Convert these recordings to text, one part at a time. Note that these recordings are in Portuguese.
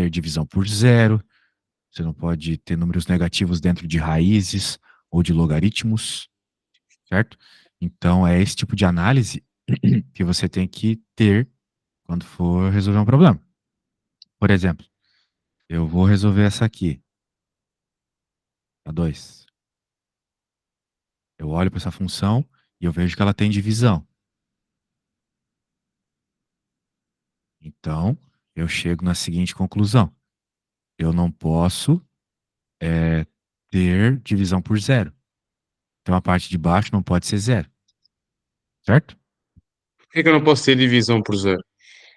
ter divisão por zero, você não pode ter números negativos dentro de raízes ou de logaritmos, certo? Então, é esse tipo de análise que você tem que ter quando for resolver um problema. Por exemplo, eu vou resolver essa aqui, a 2. Eu olho para essa função e eu vejo que ela tem divisão. Então, eu chego na seguinte conclusão. Eu não posso ter divisão por zero. Então, a parte de baixo não pode ser zero, certo? Por que é que eu não posso ter divisão por zero?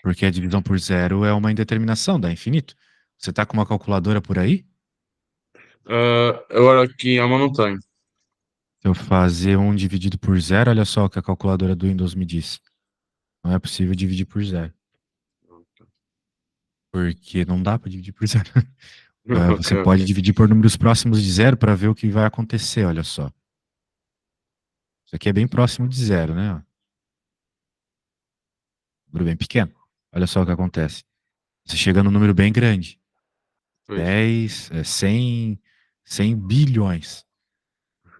Porque a divisão por zero é uma indeterminação, dá infinito. Você está com uma calculadora por aí? Agora aqui a mão não tenho. Se eu fazer um dividido por zero, olha só o que a calculadora do Windows me diz. Não é possível dividir por zero. Porque não dá para dividir por zero. Ok, Você pode ok. dividir por números próximos de zero para ver o que vai acontecer, olha só. Isso aqui é bem próximo de zero, né? Número bem pequeno. Olha só o que acontece. Você chega num número bem grande. Pois. 10, 100, 100 bilhões.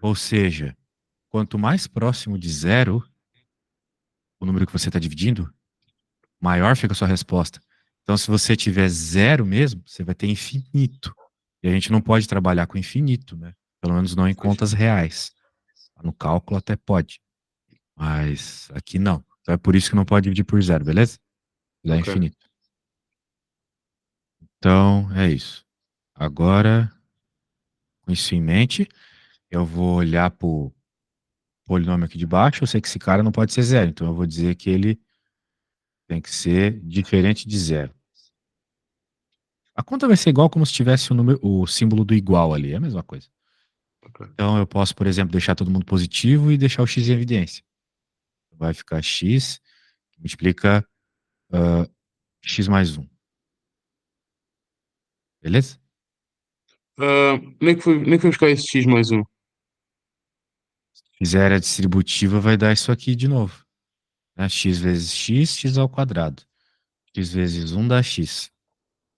Ou seja, quanto mais próximo de zero o número que você está dividindo, maior fica a sua resposta. Então, se você tiver zero mesmo, você vai ter infinito. E a gente não pode trabalhar com infinito, né? Pelo menos não em Pois. contas reais. No cálculo até pode, mas aqui não. Então é por isso que não pode dividir por zero, beleza? Dá Ok. infinito. Então, é isso. Agora, com isso em mente, eu vou olhar pro polinômio aqui de baixo. Eu sei que esse cara não pode ser zero, então eu vou dizer que ele tem que ser diferente de zero. A conta vai ser igual como se tivesse o símbolo do igual ali, é a mesma coisa. Ok. Então eu posso, por exemplo, deixar todo mundo positivo e deixar o x em evidência. Vai ficar x que multiplica x mais um, beleza? Nem que foi buscar esse x mais um. Fizer a distributiva, vai dar isso aqui de novo, né? X vezes x, x ao quadrado. X vezes um dá x,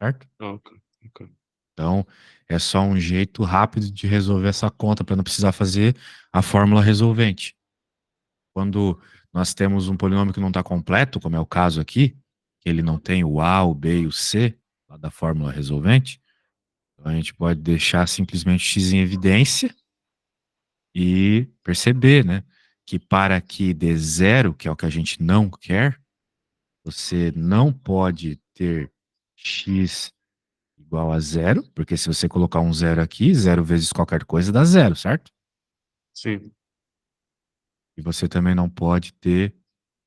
certo? Ok, ok. Então, é só um jeito rápido de resolver essa conta para não precisar fazer a fórmula resolvente. Quando nós temos um polinômio que não está completo, como é o caso aqui, que ele não tem o a, o b e o c, lá da fórmula resolvente, então a gente pode deixar simplesmente x em evidência e perceber, né, que para que dê zero, que é o que a gente não quer, você não pode ter x igual a zero, porque se você colocar um zero aqui, zero vezes qualquer coisa dá zero, certo? Sim. E você também não pode ter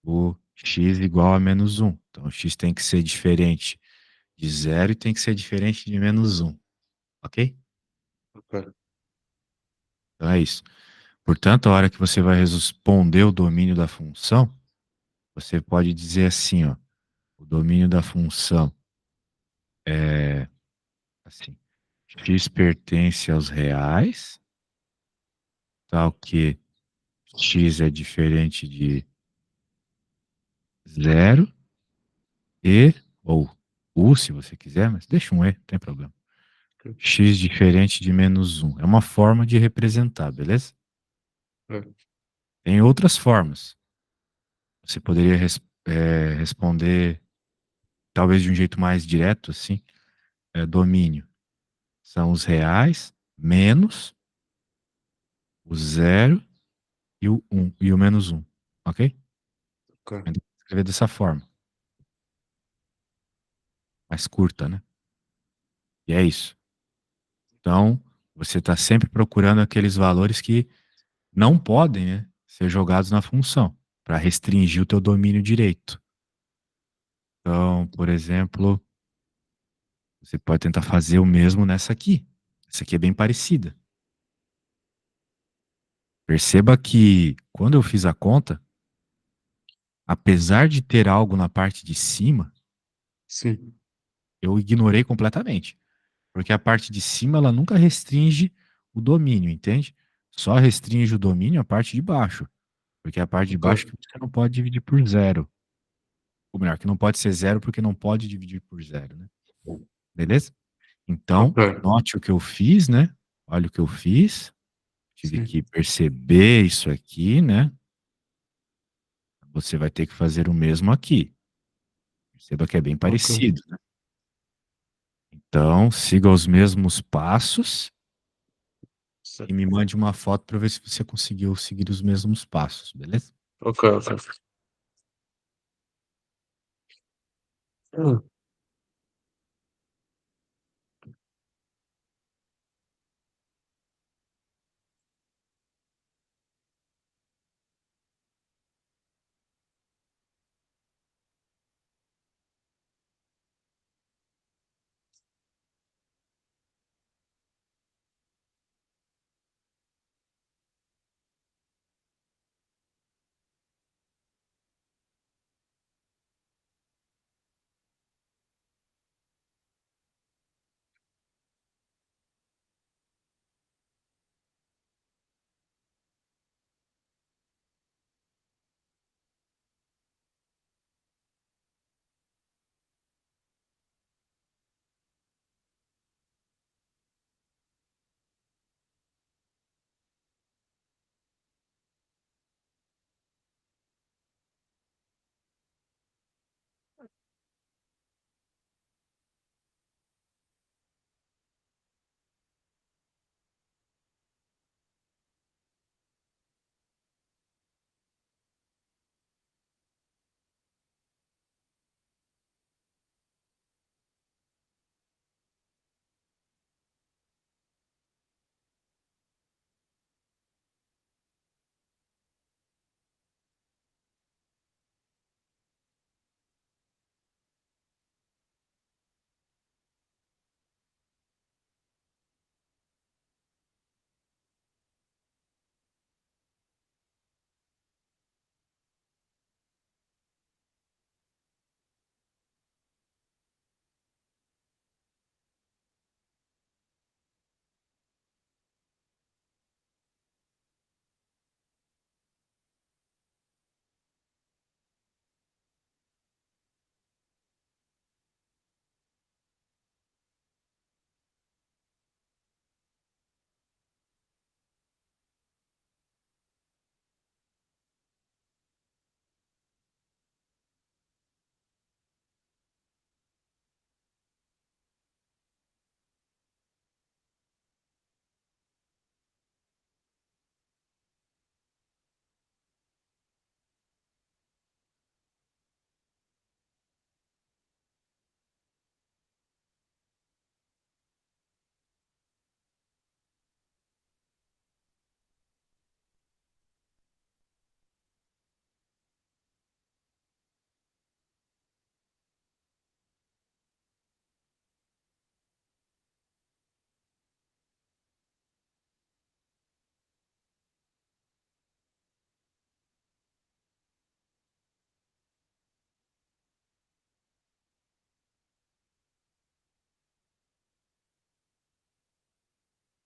o x igual a menos um. Então, o x tem que ser diferente de zero e tem que ser diferente de menos um, ok? Ok. Então é isso. Portanto, a hora que você vai responder o domínio da função, você pode dizer assim, ó, o domínio da função é assim, x pertence aos reais, tal que x é diferente de zero e, ou u, se você quiser, mas deixa um e, não tem problema. Ok. X diferente de menos um. É uma forma de representar, beleza? Tem outras formas. Você poderia responder, talvez de um jeito mais direto, assim, domínio. São os reais menos o zero e o um, e o menos um, ok? Ok. Ainda escrever dessa forma, mais curta, né? E é isso. Então, você está sempre procurando aqueles valores que não podem, né, ser jogados na função, para restringir o teu domínio direito. Então, por exemplo, você pode tentar fazer o mesmo nessa aqui. Essa aqui é bem parecida. Perceba que quando eu fiz a conta, apesar de ter algo na parte de cima, Sim. eu ignorei completamente. Porque a parte de cima ela nunca restringe o domínio, entende? Só restringe o domínio a parte de baixo. Porque é a parte de Ok. baixo que você não pode dividir por zero. Ou melhor, que não pode ser zero porque não pode dividir por zero, né? beleza? Então, Ok. note o que eu fiz, né? Olha o que eu fiz. Tive Sim. que perceber isso aqui, né? Você vai ter que fazer o mesmo aqui. Perceba que é bem Ok. parecido, né? Então, siga os mesmos passos e me Certo. mande uma foto para ver se você conseguiu seguir os mesmos passos, beleza? Ok, ok. Hum,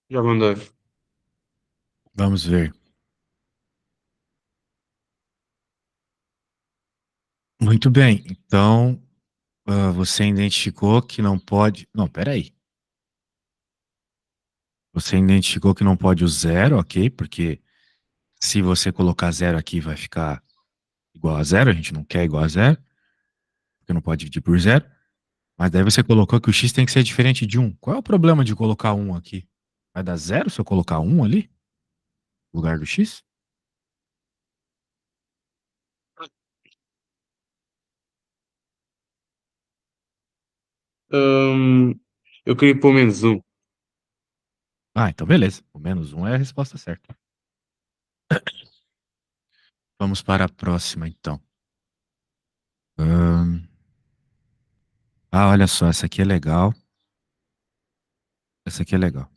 Já mandei. Vamos ver. Muito bem. Então, você identificou que não pode. Não, peraí. Você identificou que não pode o zero, ok? Porque se você colocar zero aqui, vai ficar igual a zero. A gente não quer igual a zero, porque não pode dividir por zero. Mas daí você colocou que o x tem que ser diferente de um. Qual é o problema de colocar um aqui? Vai dar zero se eu colocar um ali, no lugar do x? Hum, eu queria pelo menos um. Ah, então beleza. O menos um é a resposta certa. Vamos para a próxima, então. Ahn, olha só, essa aqui é legal. Essa aqui é legal.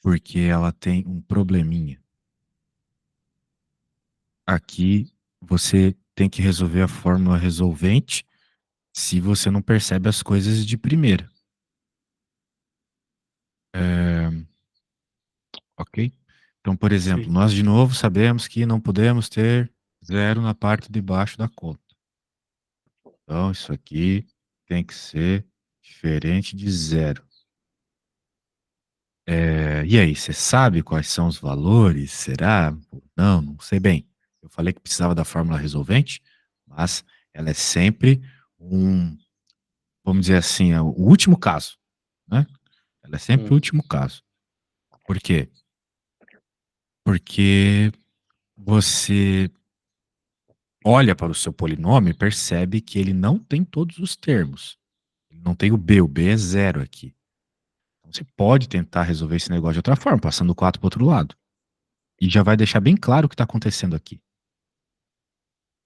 Porque ela tem um probleminha. Aqui você tem que resolver a fórmula resolvente se você não percebe as coisas de primeira. É, ok? Então, por exemplo, Sim. nós de novo sabemos que não podemos ter zero na parte de baixo da conta. Então, isso aqui tem que ser diferente de zero. E aí, você sabe quais são os valores? Será? Não, não sei bem. Eu falei que precisava da fórmula resolvente, mas ela é sempre um, vamos dizer assim, é o último caso, né? Ela é sempre o Hum, último caso. Por quê? Porque você olha para o seu polinômio e percebe que ele não tem todos os termos. Ele não tem o B é zero aqui. Então você pode tentar resolver esse negócio de outra forma, passando o 4 para o outro lado. E já vai deixar bem claro o que está acontecendo aqui.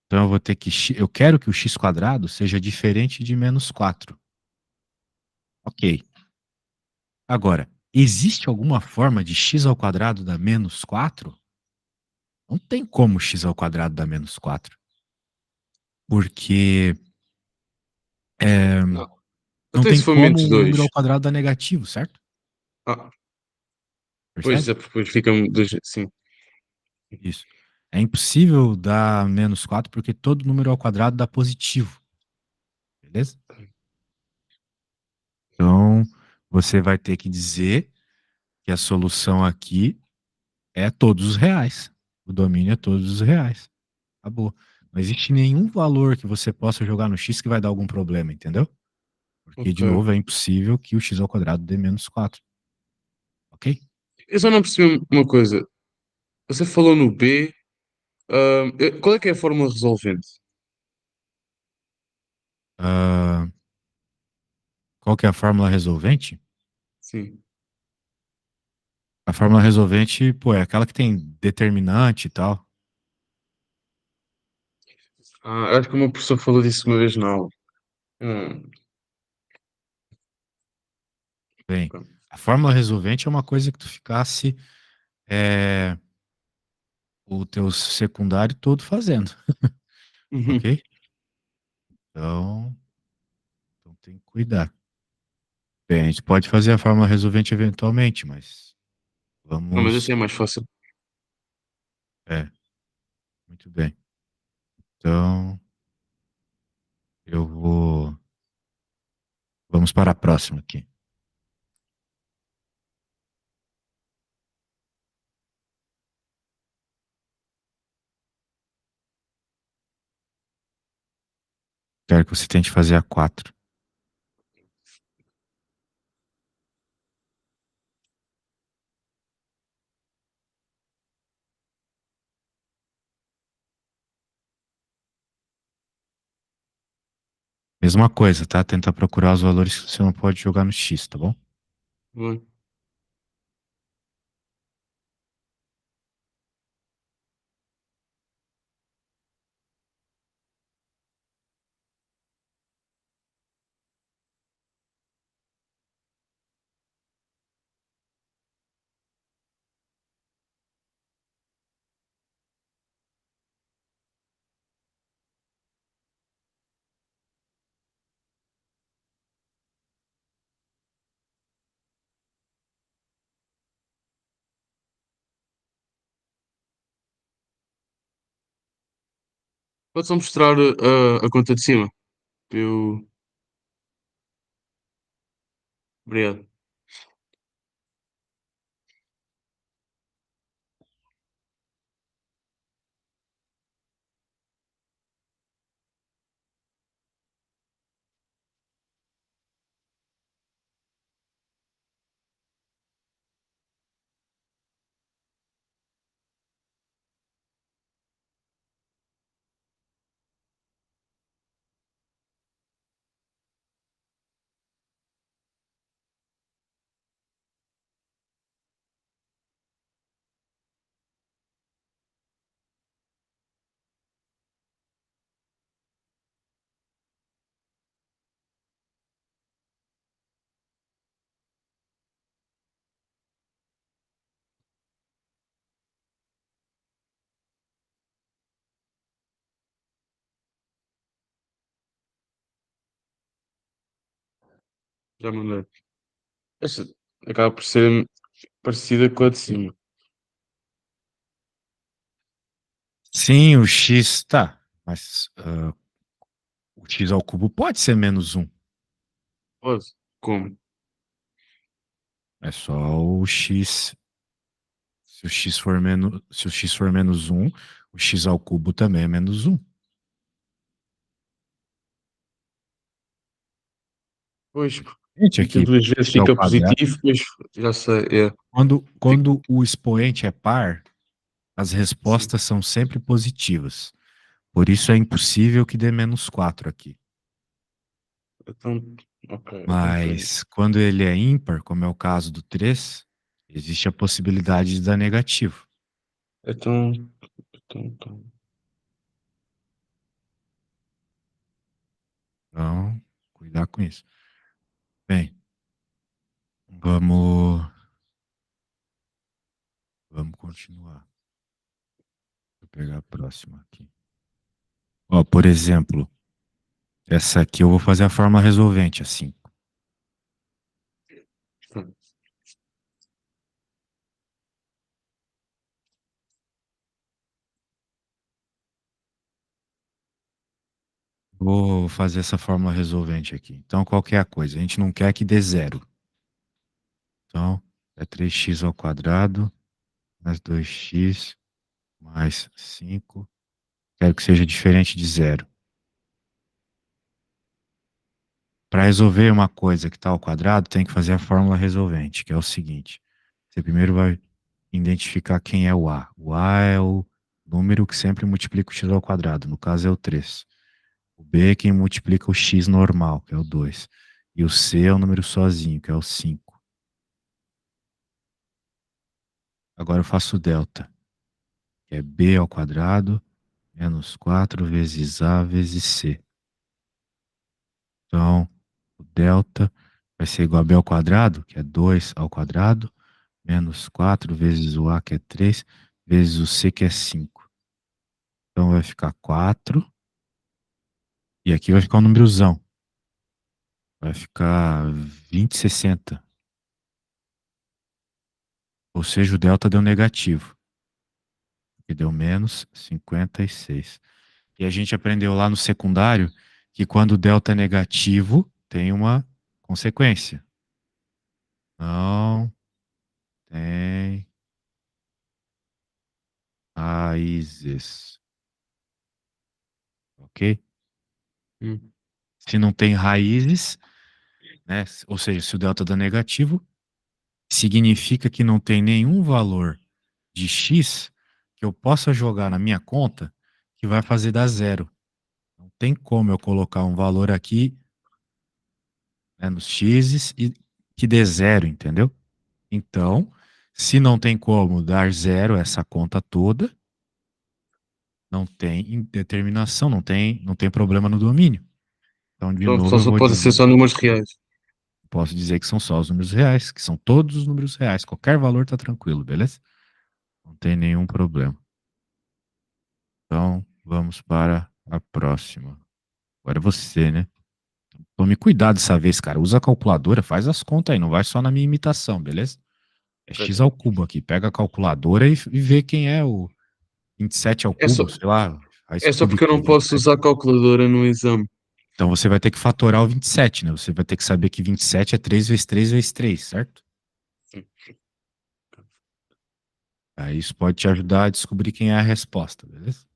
Então eu vou ter que. Eu quero que o x quadrado seja diferente de menos 4. Ok. Agora, existe alguma forma de x ao quadrado dar menos 4? Não tem como x ao quadrado dar menos 4. Porque não. não Até tem se for como menos um número ao 2. quadrado dar negativo, certo? Ah, pois Percebe? é, porque depois fica dois. Sim. Isso. É impossível dar menos 4 porque todo número ao quadrado dá positivo. Beleza? Então, você vai ter que dizer que a solução aqui é todos os reais. O domínio é todos os reais. Acabou. Não existe nenhum valor que você possa jogar no x que vai dar algum problema, entendeu? Porque, Ok. de novo, é impossível que o x ao quadrado dê menos 4. Ok? Eu só não percebi uma coisa. Você falou no B. Qual é que é a fórmula resolvente? Ah, qual que é a fórmula resolvente? Sim. A fórmula resolvente, pô, é aquela que tem determinante e tal. Ah, acho que uma professora falou disso uma vez na aula. Hum, Bem, ok. a fórmula resolvente é uma coisa que tu ficasse é, o teu secundário todo fazendo, Uhum. ok? Então tem que cuidar. Bem, a gente pode fazer a fórmula resolvente eventualmente, mas Não, mas vamos. assim é mais fácil. É, muito bem. Então, eu vou. Vamos para a próxima aqui. Quero que você tente fazer a 4. Mesma coisa, tá? Tentar procurar os valores que você não pode jogar no X, tá bom? Bem, pode só mostrar a conta de cima. Eu. Obrigado. Já mandei. Esta acaba por ser parecida com a de cima. Sim, o X tá. Mas o O x ao cubo pode ser menos um. Pode. Como? É só o x. Se o x for menos um, o x ao cubo também é menos um. Pois, Gente, fica aqui, duas vezes, x ao fica quadrado. positivo, depois já sei. É. Fica- Quando o expoente é par, as Sim. respostas são sempre positivas. Por isso é impossível que dê menos 4 aqui. Então, ok, então foi. Mas quando ele é ímpar, como é o caso do 3, existe a possibilidade de dar negativo. Então, então. Então, cuidar com isso. Bem, vamos, vamos continuar. Vou pegar a próxima aqui. Ó, por exemplo, essa aqui eu vou fazer a forma resolvente, assim. Tá. Vou fazer essa fórmula resolvente aqui. Então, qual que é a coisa? A gente não quer que dê zero. Então, é 3x ao quadrado mais 2x mais 5. Quero que seja diferente de zero. Para resolver uma coisa que está ao quadrado, tem que fazer a fórmula resolvente, que é o seguinte. Você primeiro vai identificar quem é o A. O A é o número que sempre multiplica o x ao quadrado. No caso é o 3. O B é quem multiplica o x normal, que é o 2. E o C é o número sozinho, que é o 5. Agora eu faço o delta, que é B ao quadrado menos 4 vezes A vezes C. Então, o delta vai ser igual a B ao quadrado, que é 2 ao quadrado, menos 4 vezes o A, que é 3, vezes o C, que é 5. Então vai ficar 4. E aqui vai ficar um númerozão. Vai ficar 20,60. Ou seja, o delta deu negativo, que deu menos 56. E a gente aprendeu lá no secundário que quando o delta é negativo, tem uma consequência. Não tem raízes. Ok? Hum. Se não tem raízes, né? Ou seja, se o delta dá negativo, significa que não tem nenhum valor de x que eu possa jogar na minha conta que vai fazer dar zero. Não tem como eu colocar um valor aqui, né, nos x's e que dê zero, entendeu? Então, se não tem como dar zero essa conta toda, não tem determinação, não tem problema no domínio. Então, de novo, eu Só vou pode ser dizer, só números reais. posso dizer que são só os números reais, que são todos os números reais. Qualquer valor tá tranquilo, beleza? Não tem nenhum problema. Então, vamos para a próxima. Agora é você, né? Tome cuidado dessa vez, cara. Usa a calculadora, faz as contas aí, não vai só na minha imitação, beleza? É x Ok. ao cubo aqui. Pega a calculadora e vê quem é o 27 ao É só, cubo, sei lá, faz é só cube porque eu não de posso 27. usar a calculadora no exame. Então você vai ter que fatorar o 27, né? Você vai ter que saber que 27 é 3 vezes 3 vezes 3, certo? Aí isso pode te ajudar a descobrir quem é a resposta, beleza?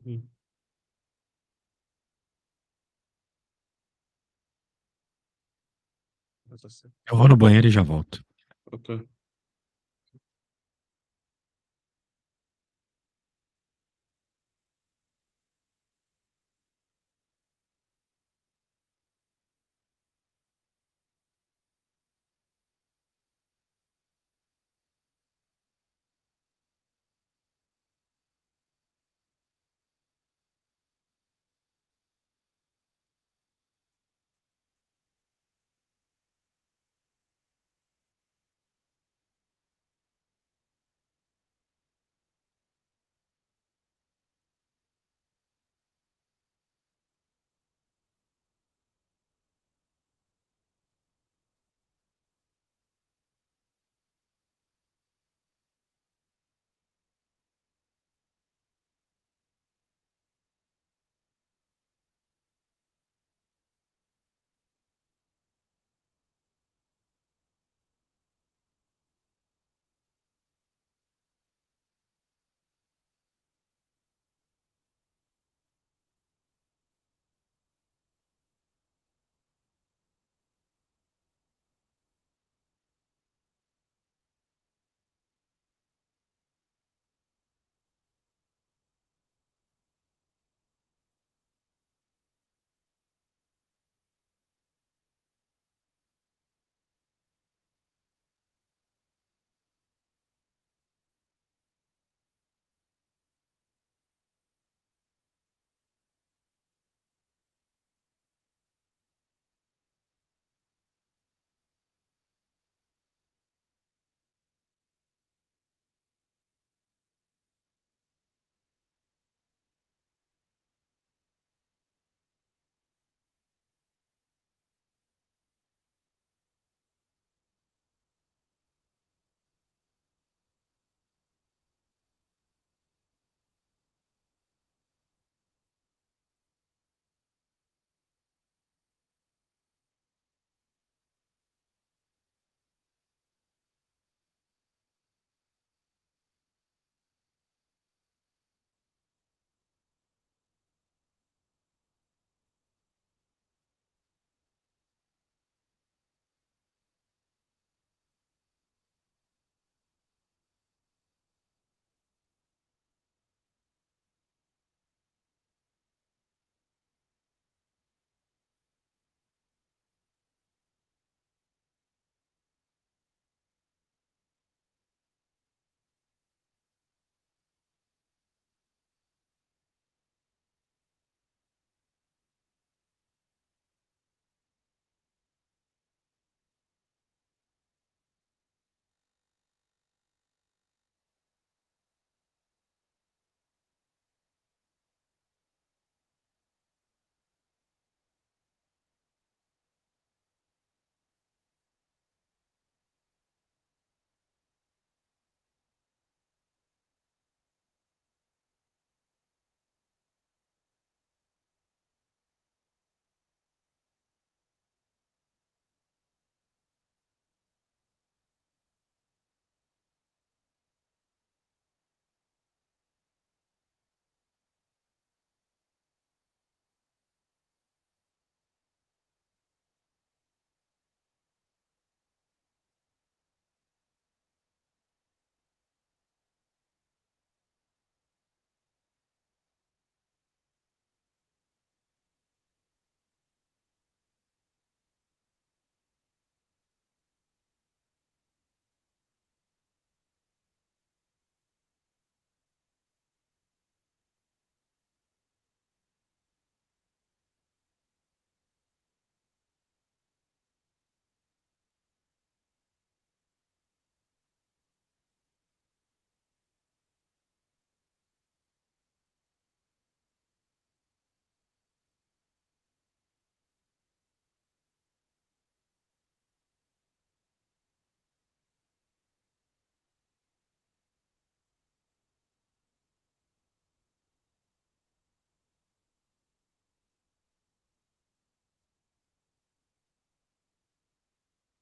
Hum, tá certo. Eu vou no banheiro e já volto. Ok.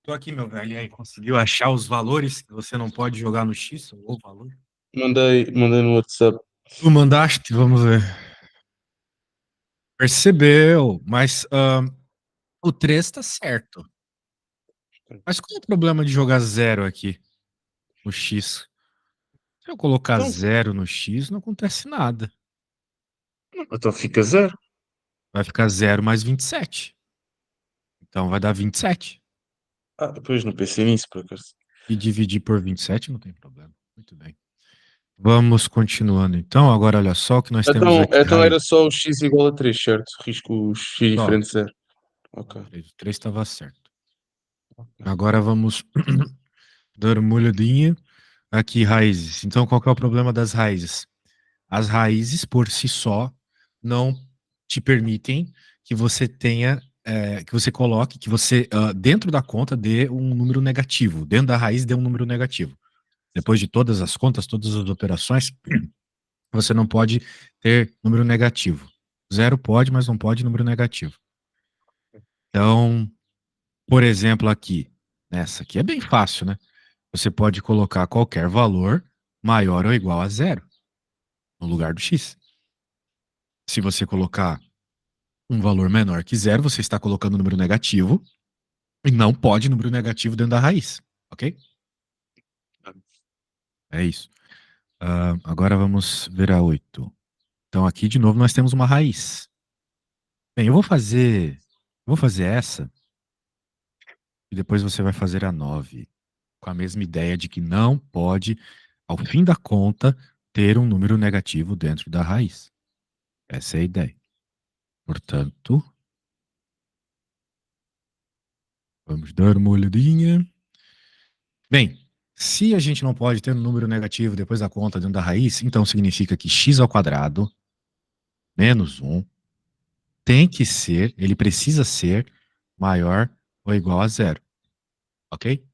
Tô aqui, meu velho. E aí, conseguiu achar os valores que você não pode jogar no X, ou o valor? Mandei no WhatsApp. Tu mandaste? Vamos ver. Percebeu, mas o 3 tá certo. Mas qual é o problema de jogar zero aqui no X? Se eu colocar Então, zero no X, não acontece nada. então fica zero. Vai ficar zero mais 27. Então vai dar 27. Ah, depois não pensei nisso, por acaso. E dividir por 27 não tem problema. Muito bem. Vamos continuando então. Agora olha só o que nós temos Então, aqui. então Raiz. era só o x igual a 3, certo? Risco o x Só. diferente de zero. Ok. O 3 estava certo. Ok. Agora vamos dar uma olhadinha aqui, raízes. Então, qual que é o problema das raízes? As raízes, por si só, não te permitem que você tenha, que você coloque, que você, dentro da conta, dê um número negativo. Dentro da raiz, dê um número negativo. Depois de todas as contas, todas as operações, você não pode ter número negativo. Zero pode, mas não pode número negativo. Então, por exemplo, aqui, nessa aqui é bem fácil, né? Você pode colocar qualquer valor maior ou igual a zero no lugar do x. Se você colocar um valor menor que zero, você está colocando um número negativo e não pode número negativo dentro da raiz, ok? É isso. Agora vamos ver a 8. Então aqui de novo nós temos uma raiz. Bem, eu vou fazer essa e depois você vai fazer a 9, com a mesma ideia de que não pode, ao fim da conta, ter um número negativo dentro da raiz. Essa é a ideia. Portanto, vamos dar uma olhadinha. Bem, se a gente não pode ter um número negativo depois da conta dentro da raiz, então significa que x ao quadrado menos 1 tem que ser, ele precisa ser maior ou igual a zero, ok?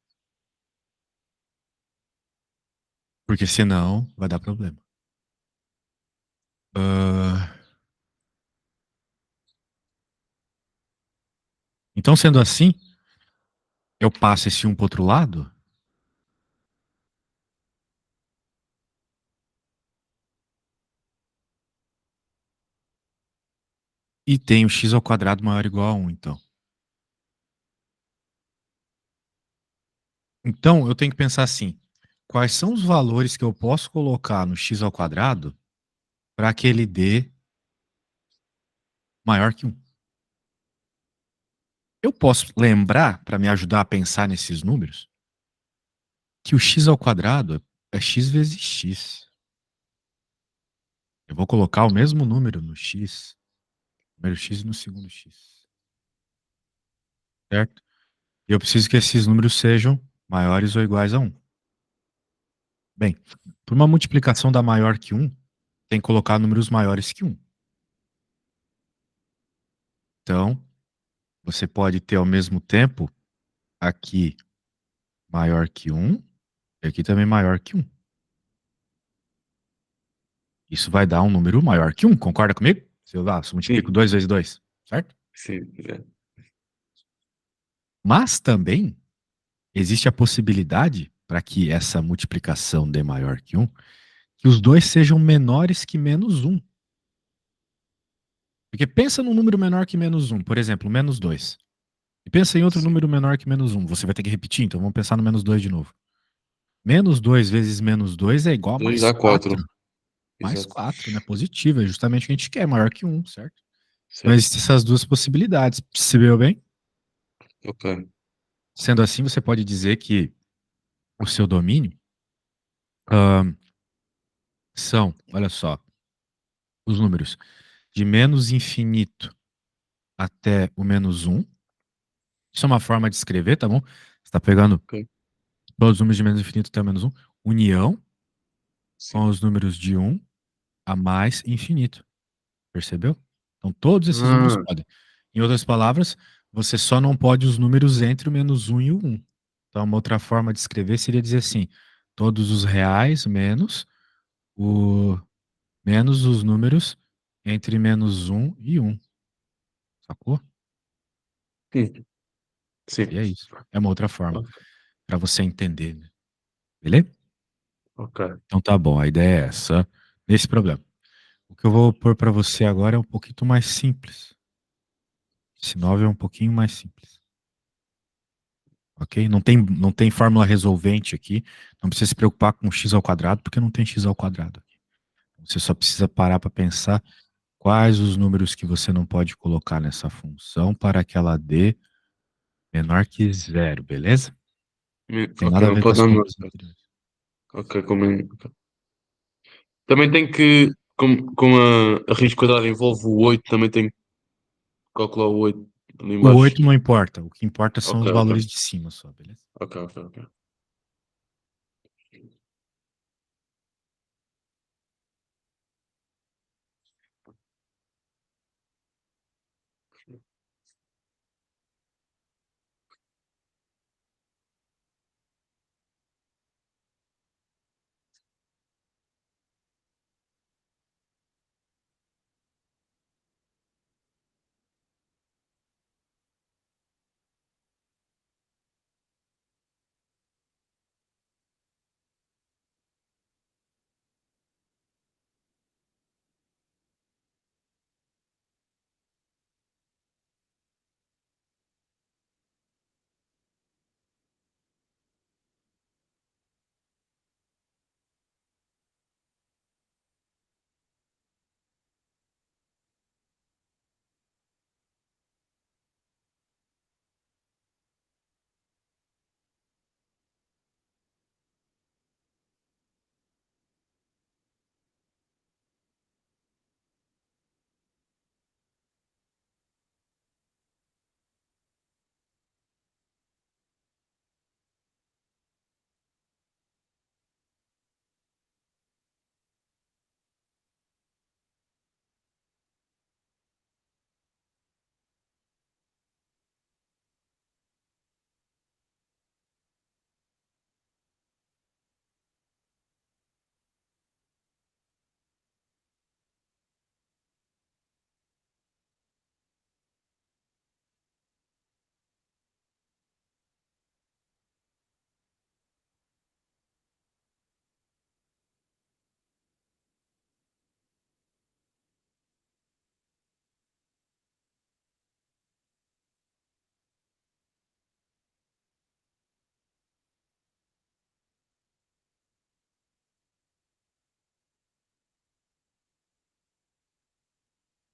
Porque senão vai dar problema. Ah, então, sendo assim, eu passo esse 1 para outro lado e tenho x ao quadrado maior ou igual a 1, então. Então, eu tenho que pensar assim, quais são os valores que eu posso colocar no x ao quadrado para que ele dê maior que 1? Eu posso lembrar, para me ajudar a pensar nesses números, que o x ao quadrado é x vezes x. Eu vou colocar o mesmo número no x, no primeiro x e no segundo x, certo? E eu preciso que esses números sejam maiores ou iguais a 1. Bem, por uma multiplicação da maior que 1, tem que colocar números maiores que 1. Então, você pode ter ao mesmo tempo aqui maior que 1 e aqui também maior que 1. Isso vai dar um número maior que 1, concorda comigo? Se eu multiplico Sim, 2 vezes 2, certo? sim. É. Mas também existe a possibilidade, para que essa multiplicação dê maior que 1, que os dois sejam menores que menos 1. Porque pensa num número menor que menos 1, por exemplo, menos 2. E pensa em outro Sim. número menor que menos 1. Você vai ter que repetir, então vamos pensar no menos 2 de novo. Menos 2 vezes menos 2 é igual a 2 mais dá 4. 4. Mais Exato. 4, né? Positivo, é justamente o que a gente quer, maior que 1, certo? Então Certo. existem essas duas possibilidades. Percebeu bem? Ok. Sendo assim, você pode dizer que o seu domínio ahn, são, olha só, os números de menos infinito até o menos 1. Isso é uma forma de escrever, tá bom? Você está pegando Ok. todos os números de menos infinito até o menos 1, união com Sim. os números de 1 a mais infinito. Percebeu? Então todos esses números Ah, podem. Em outras palavras, você só não pode os números entre o menos 1 e o 1. Então uma outra forma de escrever seria dizer assim, todos os reais o, menos os números entre menos 1 e 1. Sacou? sim. E Sim. é isso. É uma outra forma Ok. para você entender, né? Beleza? Ok. Então tá bom, a ideia é essa nesse problema. O que eu vou pôr para você agora é um pouquinho mais simples. Esse 9 é um pouquinho mais simples, ok? Não tem fórmula resolvente aqui. Não precisa se preocupar com x ao quadrado, porque não tem x ao quadrado. Você só precisa parar para pensar quais os números que você não pode colocar nessa função para que ela dê menor que zero, beleza? Tem Ok, nada a não ver com pode as dar menor. contas anteriores. Ok, combinado. Ok. Também tem que, com a raiz quadrada envolve o 8 também tem que calcular o 8 ali O embaixo. 8 não importa. O que importa são Ok, os ok. valores de cima só, beleza? Ok, ok, ok.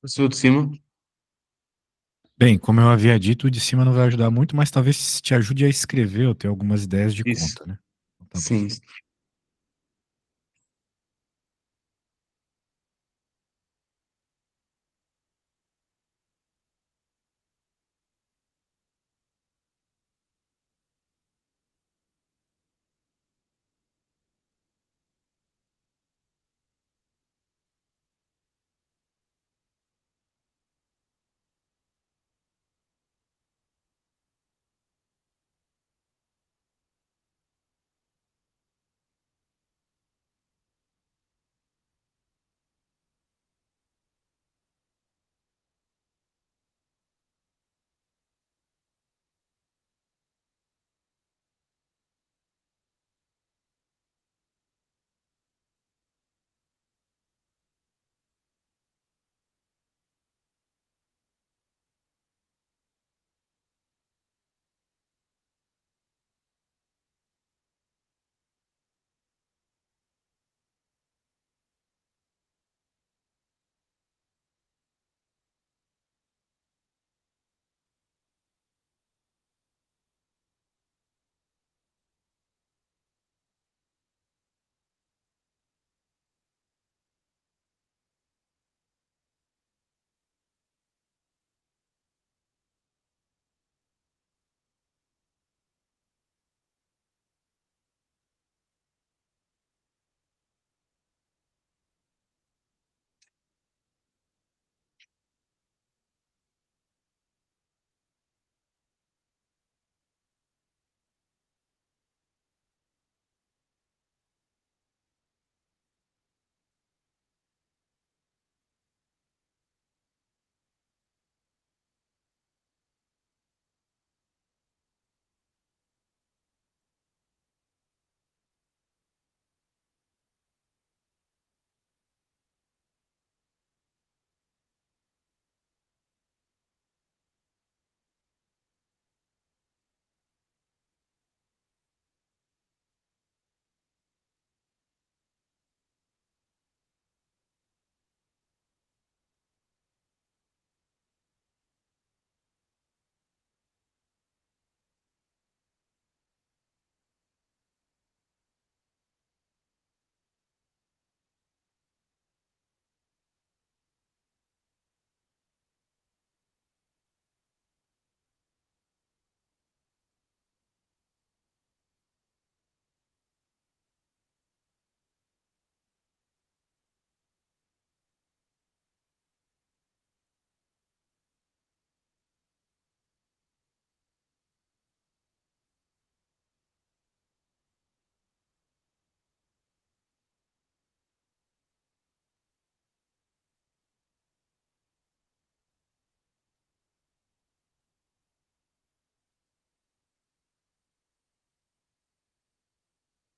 Passou de cima? Bem, como eu havia dito, o de cima não vai ajudar muito, mas talvez te ajude a escrever ou ter algumas ideias de Isso. conta, né? Então tá bom. Sim. Isso.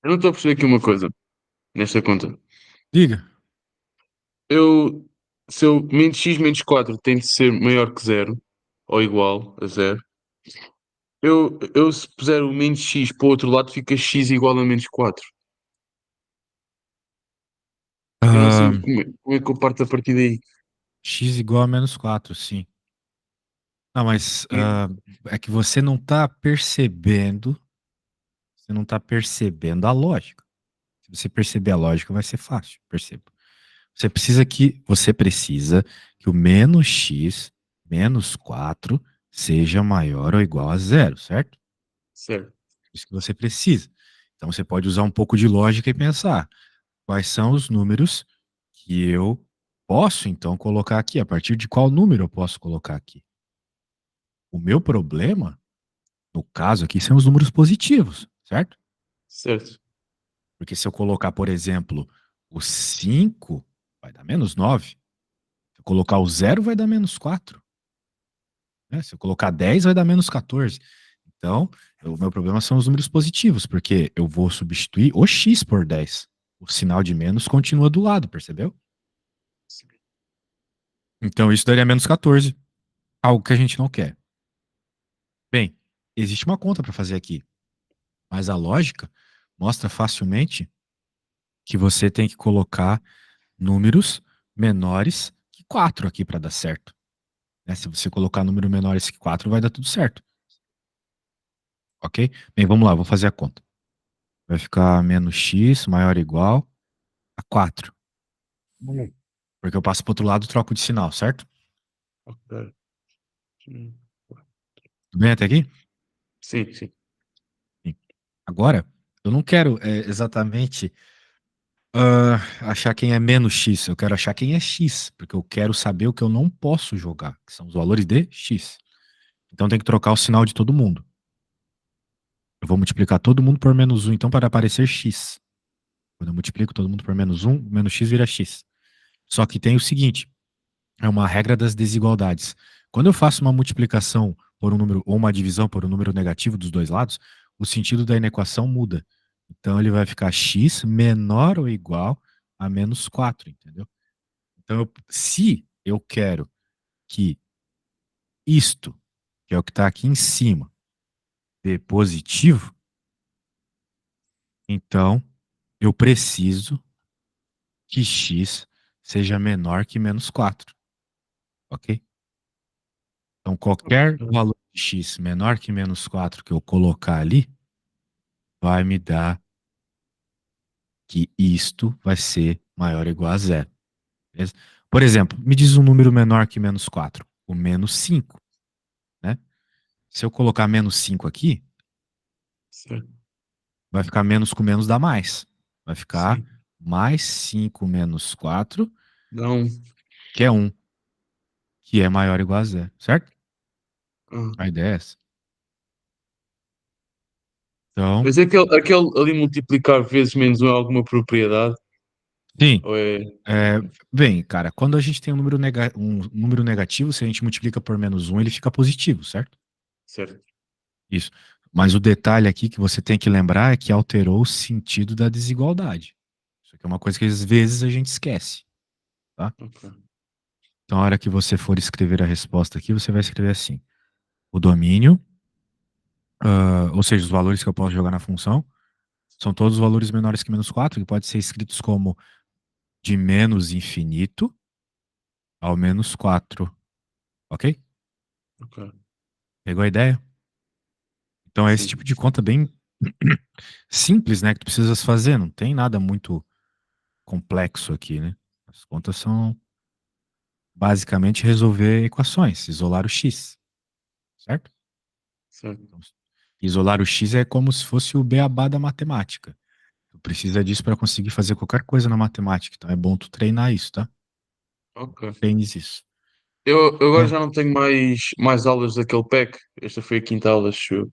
Eu não estou a perceber aqui uma coisa nesta conta. Diga. Eu, se eu menos x menos 4 tem de ser maior que zero ou igual a zero. Eu se puser o menos x para o outro lado, fica x igual a menos 4. Eu não sei Ah, como é que eu parto a partir daí. x igual a menos 4, sim. Não, mas Hum, é que você não está percebendo, você não está percebendo a lógica. Se você perceber a lógica, vai ser fácil, perceba. Você precisa que o menos x menos 4 seja maior ou igual a zero, certo? certo, Isso que você precisa. Então você pode usar um pouco de lógica e pensar quais são os números que eu posso então colocar aqui, a partir de qual número eu posso colocar aqui. O meu problema, no caso aqui, são os números positivos, certo? certo. Porque se eu colocar, por exemplo, o 5, vai dar menos 9. Se eu colocar o zero, vai dar menos 4. Né? Se eu colocar 10, vai dar menos 14. Então, o meu problema são os números positivos, porque eu vou substituir o x por 10. O sinal de menos continua do lado, percebeu? Então, isso daria menos 14, algo que a gente não quer. Bem, existe uma conta para fazer aqui, mas a lógica mostra facilmente que você tem que colocar números menores que 4 aqui para dar certo. Né? Se você colocar número menores que 4, vai dar tudo certo. Ok? Bem, vamos lá, vou fazer a conta. Vai ficar menos x maior ou igual a 4. Hum, Porque eu passo para outro lado e troco de sinal, certo? ok. Tudo bem até aqui? Sim, sim. Sim. Agora, eu não quero exatamente achar quem é menos x. Eu quero achar quem é x. Porque eu quero saber o que eu não posso jogar, que são os valores de x. Então tem que trocar o sinal de todo mundo. Eu vou multiplicar todo mundo por menos 1, então, para aparecer x. Quando eu multiplico todo mundo por menos 1, menos x vira x. Só que tem o seguinte: é uma regra das desigualdades. Quando eu faço uma multiplicação por um número, ou uma divisão por um número negativo dos dois lados, o sentido da inequação muda. Então ele vai ficar x menor ou igual a menos 4, entendeu? Então, se eu quero que isto, que é o que está aqui em cima, dê positivo, então eu preciso que x seja menor que menos 4, ok? Então, qualquer valor de x menor que menos 4 que eu colocar ali, vai me dar que isto vai ser maior ou igual a zero. Beleza? Por exemplo, me diz um número menor que menos 4, o menos 5, né? Se eu colocar menos 5 aqui, Certo. vai ficar menos com menos dá mais. Vai ficar Sim. mais 5 menos 4, Dá um. que é 1, que é maior ou igual a zero, certo? Ah. A ideia é essa. Então, Mas aquele ali multiplicar vezes menos um é alguma propriedade? sim. Ou é. É, bem, cara, quando a gente tem um número negativo, se a gente multiplica por menos 1, ele fica positivo, certo? Certo. Isso. Mas o detalhe aqui que você tem que lembrar é que alterou o sentido da desigualdade. Isso aqui é uma coisa que às vezes a gente esquece, tá? Ok. Então, a hora que você for escrever a resposta aqui, você vai escrever assim: o domínio, ou seja, os valores que eu posso jogar na função, são todos os valores menores que menos 4, que podem ser escritos como de menos infinito ao menos 4, ok? Ok. Pegou a ideia? Então é esse Sim. tipo de conta bem simples, né, que tu precisas fazer, não tem nada muito complexo aqui, né? As contas são basicamente resolver equações, isolar o x, certo? Certo. Então, isolar o x é como se fosse o beabá da matemática. Tu precisa disso para conseguir fazer qualquer coisa na matemática, então é bom tu treinar isso, tá? Ok. Treines isso. Eu agora É. já não tenho mais aulas daquele PEC. Esta foi a quinta aula, acho eu.